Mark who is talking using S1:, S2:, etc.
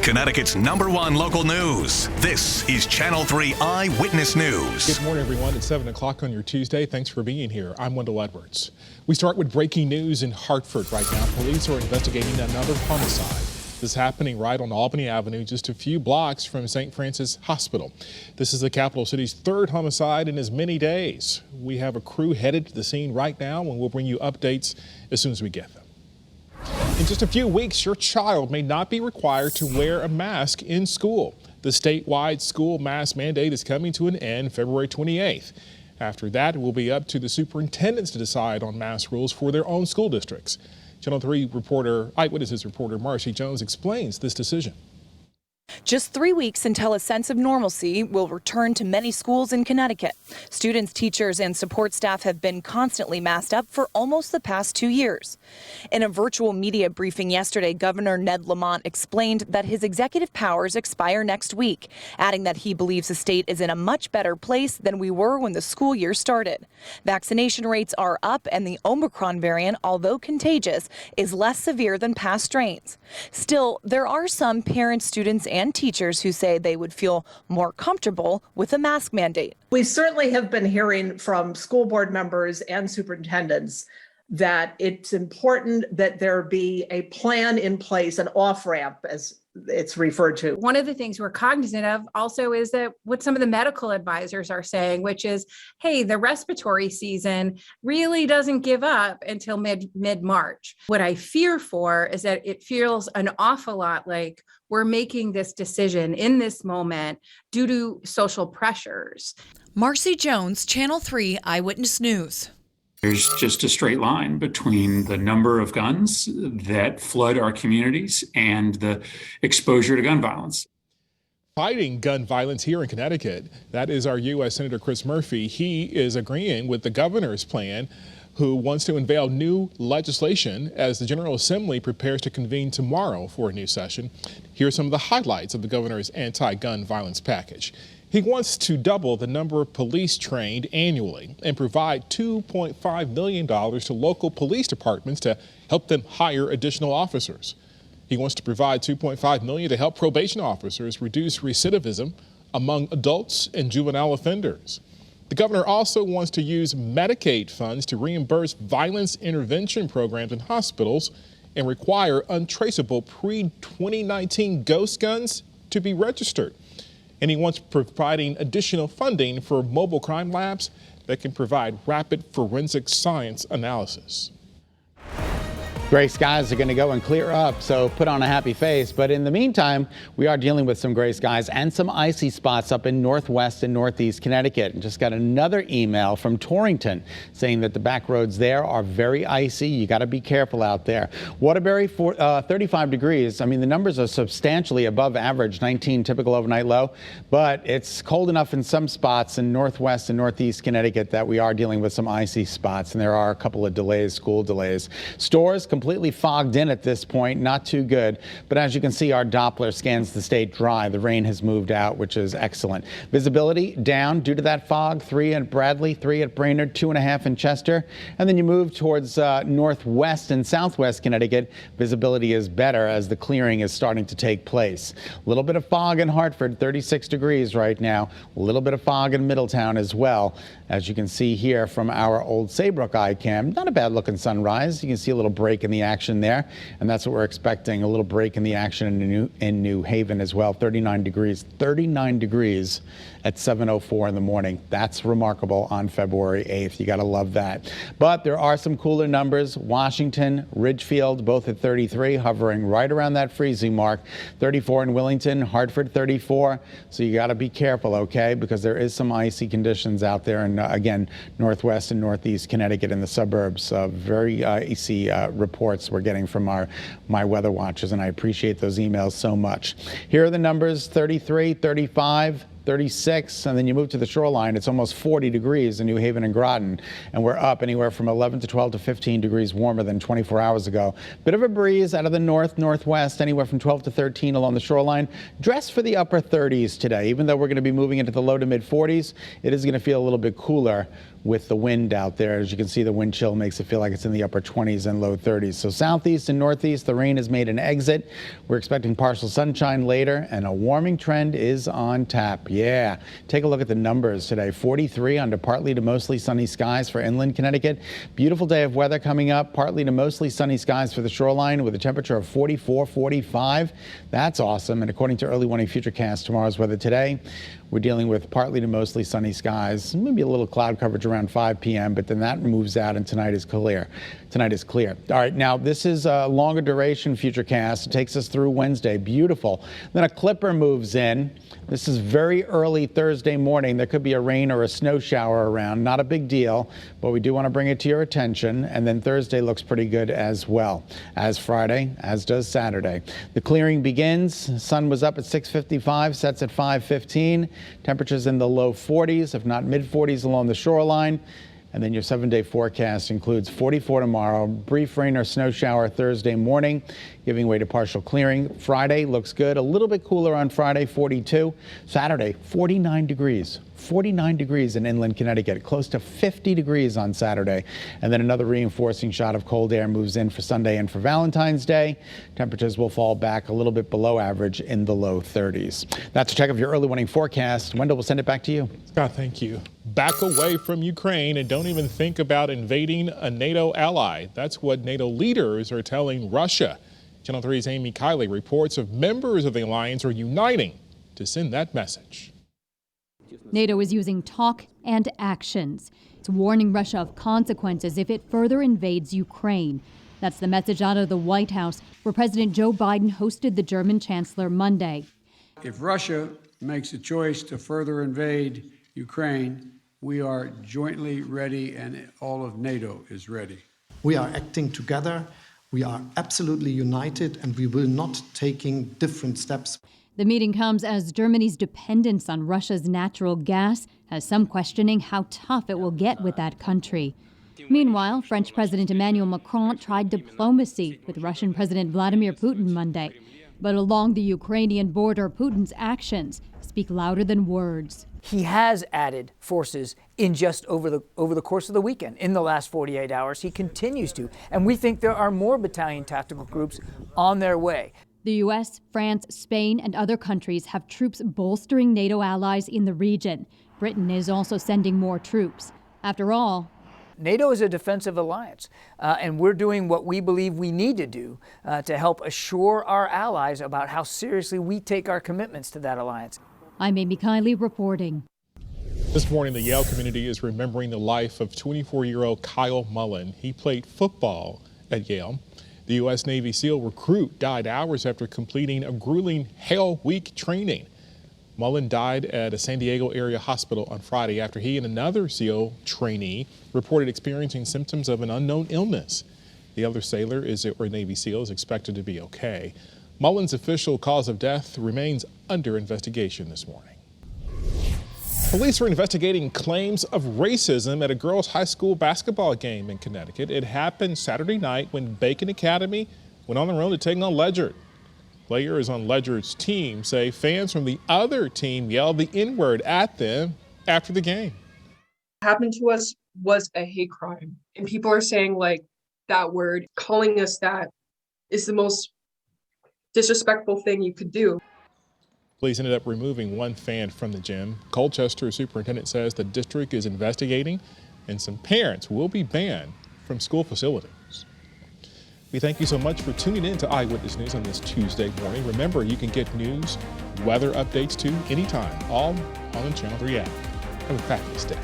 S1: Connecticut's #1 local news. This is Channel 3 Eyewitness News.
S2: Good morning, everyone. It's 7 o'clock on your Tuesday. Thanks for being here. I'm Wendell Edwards. We start with breaking news in Hartford right now. Police are investigating another homicide. This is happening right on Albany Avenue, just a few blocks from St. Francis Hospital. This is the capital city's third homicide in as many days. We have a crew headed to the scene right now, and we'll bring you updates as soon as we get them. In just a few weeks, your child may not be required to wear a mask in school. The statewide school mask mandate is coming to an end February 28th. After that, it will be up to the superintendents to decide on mask rules for their own school districts. Channel 3 reporter, Eyewitness reporter Marcy Jones explains this decision.
S3: Just 3 weeks until a sense of normalcy will return to many schools in Connecticut. Students, teachers, and support staff have been constantly masked up for almost the past 2 years. In a virtual media briefing yesterday, Governor Ned Lamont explained that his executive powers expire next week, adding that he believes the state is in a much better place than we were when the school year started. Vaccination rates are up, and the Omicron variant, although contagious, is less severe than past strains. Still, there are some parents, students, and teachers who say they would feel more comfortable with a mask mandate.
S4: We certainly have been hearing from school board members and superintendents that it's important that there be a plan in place, an off-ramp as it's referred to.
S5: One of the things we're cognizant of also is that what some of the medical advisors are saying, which is, hey, the respiratory season really doesn't give up until mid-March. What I fear for is that it feels an awful lot like we're making this decision in this moment due to social pressures.
S3: Marcy Jones, Channel 3 Eyewitness News.
S6: There's just a straight line between the number of guns that flood our communities and the exposure to gun violence.
S2: Fighting gun violence here in Connecticut, that is our U.S. Senator Chris Murphy. He is agreeing with the governor's plan, who wants to unveil new legislation as the General Assembly prepares to convene tomorrow for a new session. Here are some of the highlights of the governor's anti-gun violence package. He wants to double the number of police trained annually and provide $2.5 million to local police departments to help them hire additional officers. He wants to provide $2.5 million to help probation officers reduce recidivism among adults and juvenile offenders. The governor also wants to use Medicaid funds to reimburse violence intervention programs in hospitals and require untraceable pre-2019 ghost guns to be registered. And he wants providing additional funding for mobile crime labs that can provide rapid forensic science analysis.
S7: Gray skies are going to go and clear up, so put on a happy face. But in the meantime, we are dealing with some gray skies and some icy spots up in northwest and northeast Connecticut. And just got another email from Torrington saying that the back roads there are very icy. You got to be careful out there. Waterbury, 35 degrees. I mean, the numbers are substantially above average, 19 typical overnight low. But it's cold enough in some spots in northwest and northeast Connecticut that we are dealing with some icy spots. And there are a couple of delays, school delays. Stores completely fogged in at this point, not too good. But as you can see, our Doppler scans the state dry. The rain has moved out, which is excellent. Visibility down due to that fog, 3 at Bradley, 3 at Brainerd, 2.5 in Chester. And then you move towards northwest and southwest Connecticut. Visibility is better as the clearing is starting to take place. A little bit of fog in Hartford, 36 degrees right now. A little bit of fog in Middletown as well. As you can see here from our old Saybrook iCam, not a bad looking sunrise. You can see a little break in the action there, and that's what we're expecting, a little break in the action in New Haven as well. 39 degrees at 7:04 in the morning. That's remarkable on February 8th. You got to love that. But there are some cooler numbers. Washington, Ridgefield, both at 33, hovering right around that freezing mark. 34 in Wellington, Hartford 34. So you got to be careful, okay, because there is some icy conditions out there. And again, northwest and northeast Connecticut in the suburbs. Very icy reports we're getting from my weather watchers, and I appreciate those emails so much. Here are the numbers: 33, 35, 36, and then you move to the shoreline, it's almost 40 degrees in New Haven and Groton, and we're up anywhere from 11 to 12 to 15 degrees warmer than 24 hours ago. Bit of a breeze out of the northwest, anywhere from 12 to 13 along the shoreline. Dress for the upper 30s today. Even though we're going to be moving into the low to mid 40s, it is going to feel a little bit cooler with the wind out there. As you can see, the wind chill makes it feel like it's in the upper 20s and low 30s. So southeast and northeast, the rain has made an exit. We're expecting partial sunshine later, and a warming trend is on tap. Yeah, take a look at the numbers today. 43 under partly to mostly sunny skies for inland Connecticut. Beautiful day of weather coming up. Partly to mostly sunny skies for the shoreline with a temperature of 44, 45. That's awesome. And according to early warning futurecast, tomorrow's weather today, we're dealing with partly to mostly sunny skies, maybe a little cloud coverage around 5 p.m., but then that moves out and tonight is clear. Tonight is clear. All right, now this is a longer duration futurecast. It takes us through Wednesday. Beautiful. Then a clipper moves in. This is very early Thursday morning. There could be a rain or a snow shower around. Not a big deal, but we do want to bring it to your attention. And then Thursday looks pretty good as well as Friday, as does Saturday. The clearing begins. Sun was up at 6:55, sets at 5:15. Temperatures in the low 40s, if not mid 40s along the shoreline. And then your 7-day forecast includes 44 tomorrow, brief rain or snow shower Thursday morning, giving way to partial clearing. Friday looks good, a little bit cooler on Friday, 42. Saturday, 49 degrees. 49 degrees in inland Connecticut, close to 50 degrees on Saturday. And then another reinforcing shot of cold air moves in for Sunday and for Valentine's Day. Temperatures will fall back a little bit below average in the low 30s. That's a check of your early warning forecast. Wendell, will send it back to you.
S2: Scott, thank you. Back away from Ukraine and don't even think about invading a NATO ally. That's what NATO leaders are telling Russia. Channel 3's Amy Kiley reports of members of the alliance are uniting to send that message.
S8: NATO is using talk and actions. It's warning Russia of consequences if it further invades Ukraine. That's the message out of the White House, where President Joe Biden hosted the German chancellor Monday.
S9: If Russia makes a choice to further invade Ukraine, we are jointly ready and all of NATO is ready.
S10: We are acting together. We are absolutely united and we will not taking different steps.
S8: The meeting comes as Germany's dependence on Russia's natural gas has some questioning how tough it will get with that country. Meanwhile, French President Emmanuel Macron tried diplomacy with Russian President Vladimir Putin Monday. But along the Ukrainian border, Putin's actions speak louder than words.
S11: He has added forces in just over the course of the weekend. In the last 48 hours, he continues to. And we think there are more battalion tactical groups on their way.
S8: The U.S., France, Spain, and other countries have troops bolstering NATO allies in the region. Britain is also sending more troops. After all,
S11: NATO is a defensive alliance, and we're doing what we believe we need to do to help assure our allies about how seriously we take our commitments to that alliance.
S8: I'm Amy Kiley reporting.
S2: This morning, the Yale community is remembering the life of 24-year-old Kyle Mullen. He played football at Yale. The U.S. Navy SEAL recruit died hours after completing a grueling Hell Week training. Mullen died at a San Diego area hospital on Friday after he and another SEAL trainee reported experiencing symptoms of an unknown illness. The other sailor or Navy SEAL is expected to be okay. Mullen's official cause of death remains under investigation this morning. Police are investigating claims of racism at a girls' high school basketball game in Connecticut. It happened Saturday night when Bacon Academy went on their own to take on Ledyard. Players on Ledyard's team say fans from the other team yelled the N-word at them after the game.
S12: What happened to us was a hate crime. And people are saying like that word, calling us that is the most disrespectful thing you could do.
S2: Police ended up removing one fan from the gym. Colchester superintendent says the district is investigating and some parents will be banned from school facilities. We thank you so much for tuning in to Eyewitness News on this Tuesday morning. Remember, you can get news, weather updates too anytime, all on the Channel 3 app. Have a fabulous day.